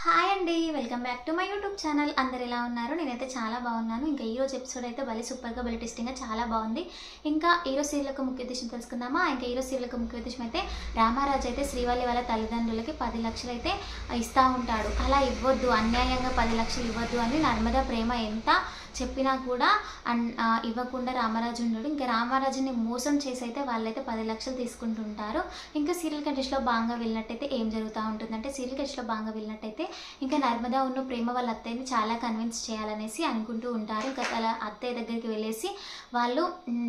Hi అండి, welcome back to my YouTube channel. అందరు ఎలా ఉన్నారు? నేనైతే చాలా బాగున్నాను. ఇంకా ఈరోజు ఎపిసోడ్ అయితే భలే సూపర్గా భలే టెస్టింగ్గా చాలా బాగుంది. ఇంకా ఈరోజు సీరియల్ యొక్క ముఖ్య ఉద్దేశం తెలుసుకుందామా? ఇంకా ఈరోజు సీరియల్ యొక్క ముఖ్య ఉద్దేశం అయితే రామారాజు అయితే శ్రీవల్లి వాళ్ళ తల్లిదండ్రులకి 10 లక్షలు అయితే ఇస్తూ ఉంటాడు. అలా ఇవ్వద్దు, అన్యాయంగా 10 లక్షలు ఇవ్వద్దు అని నర్మదా ప్రేమ ఎంత చెప్పినా కూడా ఇవ్వకుండా రామరాజు ఉన్నాడు. ఇంకా రామరాజుని మోసం చేసి అయితే వాళ్ళైతే 10 లక్షలు తీసుకుంటుంటారు. ఇంకా సీరియల్ కంటెస్ట్లో బాగా వెళ్ళినట్టయితే ఏం జరుగుతూ ఉంటుందంటే, సీరియల్ కంటెస్ట్లో బాగా వెళ్ళినట్టయితే ఇంకా నర్మదా ఉన్న ప్రేమ వాళ్ళ అత్తయ్యని చాలా కన్విన్స్ చేయాలనేసి అనుకుంటూ ఉంటారు. ఇంకా అలా అత్తయ్య దగ్గరికి వెళ్ళేసి వాళ్ళు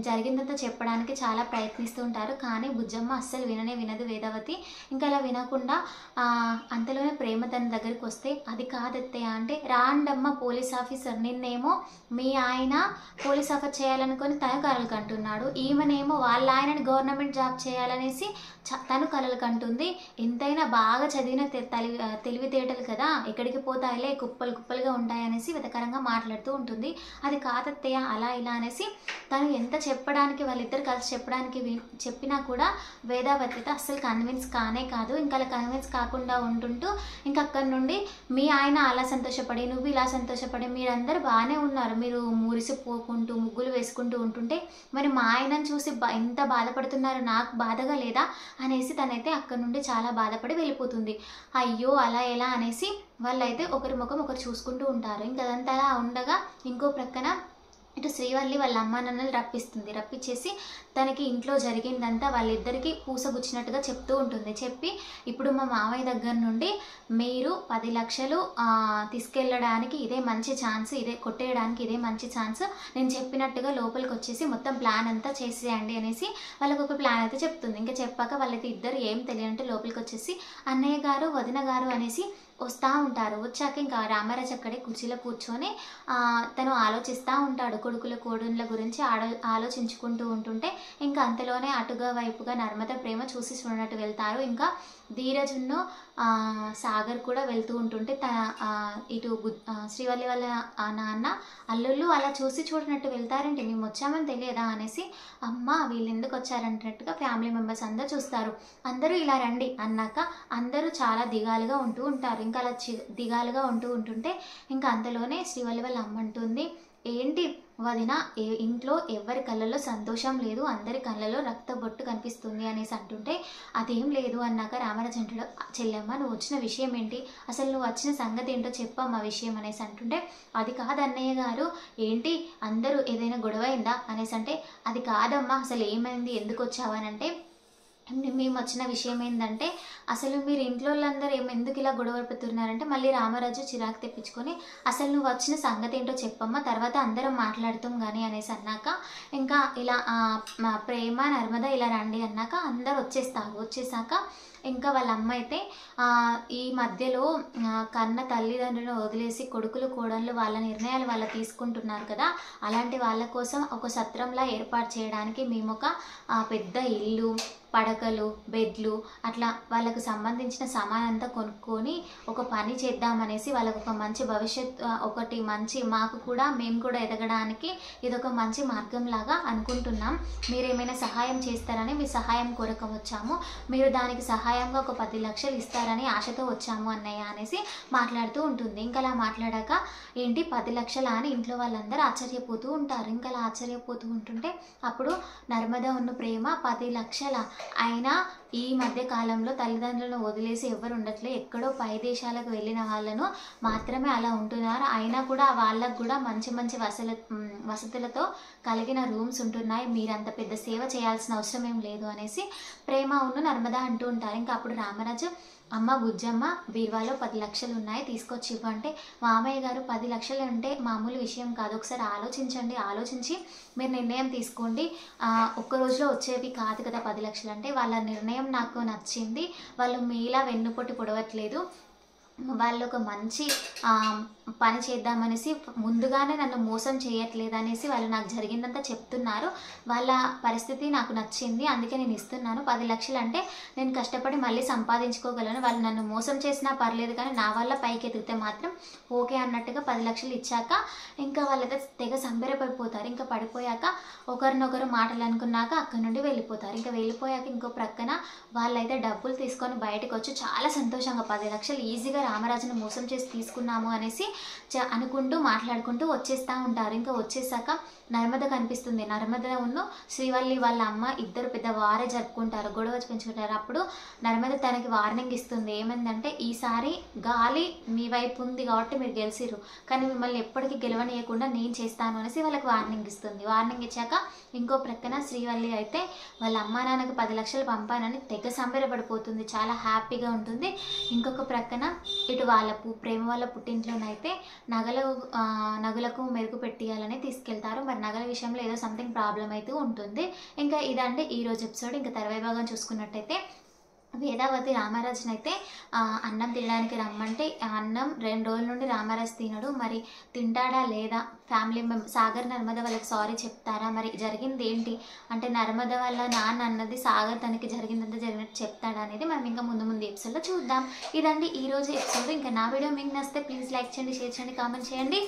జరిగిందంతా చెప్పడానికి చాలా ప్రయత్నిస్తూ ఉంటారు. కానీ బుజ్జమ్మ అస్సలు వినదు వేదవతి. ఇంకా అలా వినకుండా అంతలోనే ప్రేమ తన దగ్గరికి వస్తే, అది కాదత్తయ్య అంటే, రాండమ్మ పోలీస్ ఆఫీసర్, నిన్నేమో మీ ఆయన పోలీస్ ఆఫర్ చేయాలనుకొని తను కలలు కంటున్నాడు, ఈమెనేమో వాళ్ళ ఆయనని గవర్నమెంట్ జాబ్ చేయాలనేసి తను కలలు కంటుంది. ఎంతైనా బాగా చదివిన తెలివితేటలు కదా, ఎక్కడికి పోతాయిలే, కుప్పలు కుప్పలుగా ఉంటాయనేసి వెతకరంగా మాట్లాడుతూ ఉంటుంది. అది కాదత్తయ్య అలా ఇలా అనేసి తను ఎంత చెప్పడానికి, వాళ్ళిద్దరు కలిసి చెప్పడానికి చెప్పినా కూడా వేదావతి అస్సలు కన్విన్స్ కానే కాదు. ఇంకా అలా కన్విన్స్ కాకుండా ఉంటుంటూ ఇంకా అక్కడి నుండి మీ ఆయన అలా సంతోషపడి, నువ్వు ఇలా సంతోషపడి, మీరందరూ బాగానే ఉన్నారు, మీరు మురిసిపోకుంటూ ముగ్గులు వేసుకుంటూ ఉంటుంటే మరి మా ఆయనను చూసి ఎంత బాధపడుతున్నారు, నాకు బాధగా లేదా అనేసి తనైతే అక్కడి నుండి చాలా బాధపడి వెళ్ళిపోతుంది. అయ్యో అలా ఎలా అనేసి వాళ్ళైతే ఒకరి ముఖం ఒకరు చూసుకుంటూ ఉంటారు. ఇంకా అదంతా అలా ఉండగా ఇంకో ప్రక్కన ఇటు శ్రీవల్లి వాళ్ళ అమ్మ నాన్నలు రప్పించేసి తనకి ఇంట్లో జరిగిందంతా వాళ్ళిద్దరికీ పూసగుచ్చినట్టుగా చెప్తూ ఉంటుంది. చెప్పి, ఇప్పుడు మా మామయ్య దగ్గర నుండి మీరు 10 లక్షలు తీసుకెళ్ళడానికి ఇదే మంచి ఛాన్స్, ఇదే కొట్టేయడానికి ఇదే మంచి ఛాన్స్, నేను చెప్పినట్టుగా లోపలికి వచ్చేసి మొత్తం ప్లాన్ అంతా చేసేయండి అనేసి వాళ్ళకు ఒక ప్లాన్ అయితే చెప్తుంది. ఇంకా చెప్పాక వాళ్ళైతే ఇద్దరు ఏం తెలియనంటే లోపలికి వచ్చేసి అన్నయ్య గారు వదిన గారు అనేసి వస్తూ ఉంటారు. వచ్చాక ఇంకా రామరాజు అక్కడే కుర్చీలో కూర్చొని తను ఆలోచిస్తూ ఉంటాడు. కొడుకుల కోడళ్ళ గురించి ఆలోచించుకుంటూ ఉంటుంటే ఇంకా అంతలోనే అటుగా వైపుగా నర్మద ప్రేమ చూసి చూడనట్టు వెళ్తారు. ఇంకా ధీరజును సాగర్ కూడా వెళ్తూ ఉంటుంటే ఇటు శ్రీవల్లి వాళ్ళ నాన్న అల్లుళ్ళు అలా చూసి చూడనట్టు వెళ్తారంటే, మేము వచ్చామని తెలియదా అనేసి, అమ్మ వీళ్ళు ఎందుకు వచ్చారంటున్నట్టుగా ఫ్యామిలీ మెంబర్స్ అందరూ చూస్తారు. అందరూ ఇలా రండి అన్నాక అందరూ చాలా దిగాలుగా ఉంటూ ఉంటారు. ఇంకా అలా దిగాలుగా ఉంటుంటే ఇంకా అంతలోనే శ్రీవల్లి వాళ్ళ అమ్మ అంటుంది, ఏంటి వదిన ఇంట్లో ఎవరి కళ్ళలో సంతోషం లేదు, అందరి కళ్ళలో రక్తబొట్టు కనిపిస్తుంది అనేసి అంటుంటే, అదేం లేదు అన్నాక రామరాజు అంటాడు, చెల్లెమ్మ నువ్వు వచ్చిన విషయం ఏంటి, అసలు నువ్వు వచ్చిన సంగతి ఏంటో చెప్పమ్మా విషయం అనేసి అంటుంటే, అది కాదు అన్నయ్య గారు, ఏంటి అందరూ ఏదైనా గొడవ అయిందా అనేసి అంటే, అది కాదమ్మా అసలు ఏమైంది, ఎందుకు వచ్చావనంటే, మేము వచ్చిన విషయం ఏంటంటే, అసలు మీరు ఇంట్లో వాళ్ళందరూ ఎందుకు ఇలా గొడవ పెడుతున్నారంటే, మళ్ళీ రామరాజు చిరాకు తెప్పించుకొని, అసలు నువ్వు వచ్చిన సంగతి ఏంటో చెప్పమ్మా, తర్వాత అందరం మాట్లాడుతాం కానీ అనేసి అన్నాక, ఇంకా ఇలా ప్రేమ నర్మద ఇలా రండి అన్నాక అందరు వచ్చేసాక ఇంకా వాళ్ళ అమ్మ అయితే ఈ మధ్యలో కన్న తల్లిదండ్రులను వదిలేసి కొడుకులు కోడళ్ళు వాళ్ళ నిర్ణయాలు వాళ్ళు తీసుకుంటున్నారు కదా, అలాంటి వాళ్ళ కోసం ఒక సత్రంలా ఏర్పాటు చేయడానికి మేము ఒక పెద్ద ఇల్లు, పడకలు, బెడ్లు అట్లా వాళ్ళకు సంబంధించిన సామానంతా కొనుక్కొని ఒక పని చేద్దామనేసి వాళ్ళకు ఒక మంచి భవిష్యత్, ఒకటి మంచి మాకు కూడా మేము కూడా ఎదగడానికి ఇదొక మంచి మార్గంలాగా అనుకుంటున్నాం, మీరేమైనా సహాయం చేస్తారని మీ సహాయం కొరకు వచ్చాము, మీరు దానికి సహాయంగా ఒక 10 లక్షలు ఇస్తారని ఆశతో వచ్చాము అన్నయ్య అనేసి మాట్లాడుతూ ఉంటుంది. ఇంకా అలా మాట్లాడాక, ఏంటి 10 లక్షలా అని ఇంట్లో వాళ్ళందరూ ఆశ్చర్యపోతూ ఉంటారు. ఇంకా అలా ఆశ్చర్యపోతూ ఉంటుంటే అప్పుడు నర్మద ఉన్న ప్రేమ 10 లక్షల అయినా ఈ మధ్య కాలంలో తల్లిదండ్రులను వదిలేసి ఎవరు ఉండట్లే, ఎక్కడో పై దేశాలకు వెళ్ళిన వాళ్ళను మాత్రమే అలా ఉంటున్నారు, అయినా కూడా వాళ్ళకు కూడా మంచి మంచి వసతులతో కలిగిన రూమ్స్ ఉంటున్నాయి, మీరు అంత పెద్ద సేవ చేయాల్సిన అవసరం ఏం లేదు అనేసి ప్రేమ నర్మద అంటూ ఉంటారు. ఇంకా అప్పుడు రామరాజు, అమ్మ బుజ్జమ్మ బీరువాలో 10 లక్షలు ఉన్నాయి తీసుకొచ్చి ఇవ్వంటే, మామయ్య గారు 10 లక్షలు అంటే మామూలు విషయం కాదు, ఒకసారి ఆలోచించి మీరు నిర్ణయం తీసుకోండి, ఒక్క రోజులో వచ్చేవి కాదు కదా 10 లక్షలు అంటే, వాళ్ళ నిర్ణయం నాకు నచ్చింది, వాళ్ళు మీలా వెన్నుపోటు పొడవట్లేదు, వాళ్ళు ఒక మంచి పని చేద్దామనేసి ముందుగానే నన్ను మోసం చేయట్లేదు అనేసి వాళ్ళు నాకు జరిగిందంతా చెప్తున్నారు, వాళ్ళ పరిస్థితి నాకు నచ్చింది, అందుకే నేను ఇస్తున్నాను 10 లక్షలు అంటే నేను కష్టపడి మళ్ళీ సంపాదించుకోగలను, వాళ్ళు నన్ను మోసం చేసినా పర్లేదు కానీ నా వల్ల పైకి ఎదిగితే మాత్రం ఓకే అన్నట్టుగా 10 లక్షలు ఇచ్చాక ఇంకా వాళ్ళైతే తెగ సంబరపడిపోతారు. ఇంకా పడిపోయాక ఒకరినొకరు మాటలు అనుకున్నాక అక్కడి నుండి వెళ్ళిపోతారు. ఇంకా వెళ్ళిపోయాక ఇంకో ప్రక్కన వాళ్ళైతే డబ్బులు తీసుకొని బయటకు వచ్చి చాలా సంతోషంగా 10 లక్షలు ఈజీగా రామరాజుని మోసం చేసి తీసుకున్నాము అనేసి అనుకుంటూ మాట్లాడుకుంటూ వచ్చేస్తూ ఉంటారు. ఇంకా వచ్చేసాక నర్మద కనిపిస్తుంది. నర్మద ఉన్ను శ్రీవల్లి వాళ్ళ అమ్మ ఇద్దరు పెద్ద వారే జరుపుకుంటారు, గొడవ పెంచుకుంటారు. అప్పుడు నర్మద తనకి వార్నింగ్ ఇస్తుంది. ఏమైందంటే, ఈసారి గాలి మీ వైపు ఉంది కాబట్టి మీరు గెలిచిర్రు, కానీ మిమ్మల్ని ఎప్పటికీ గెలవనీయకుండా నేను చేస్తాను అనేసి వాళ్ళకి వార్నింగ్ ఇస్తుంది. వార్నింగ్ ఇచ్చాక ఇంకో ప్రక్కన శ్రీవల్లి అయితే వాళ్ళ అమ్మా నాన్నకు 10 లక్షలు పంపానని తెగ సంబరపడిపోతుంది, చాలా హ్యాపీగా ఉంటుంది. ఇంకొక ప్రక్కన ఇటు వాళ్ళ ప్రేమ వాళ్ళ పుట్టింట్లోనైతే నగలకు మెరుగు పెట్టియాలని తీసుకెళ్తారు. మరి నగల విషయంలో ఏదో సంథింగ్ ప్రాబ్లం అయితే ఉంటుంది. ఇంకా ఇదంటే ఈరోజు ఎపిసోడ్. ఇంకా తర్వాయి భాగం చూసుకున్నట్టయితే వేదావతి రామరాజుని అయితే అన్నం తినడానికి రమ్మంటే అన్నం 2 రోజుల నుండి రామరాజు తినడు. మరి తింటాడా లేదా, ఫ్యామిలీ సాగర్ నర్మద వాళ్ళకి సారీ చెప్తారా, మరి జరిగింది ఏంటి అంటే నర్మద వాళ్ళ నాన్న అన్నది సాగర్ తనకి జరిగిందంతా జరిగినట్టు చెప్తాడా అనేది మనం ఇంకా ముందు ఎపిసోడ్లో చూద్దాం. ఇదండి ఈరోజు ఎపిసోడ్. ఇంకా నా వీడియో మీకు నచ్చితే ప్లీజ్ లైక్ చేయండి, షేర్ చేయండి, కామెంట్ చేయండి.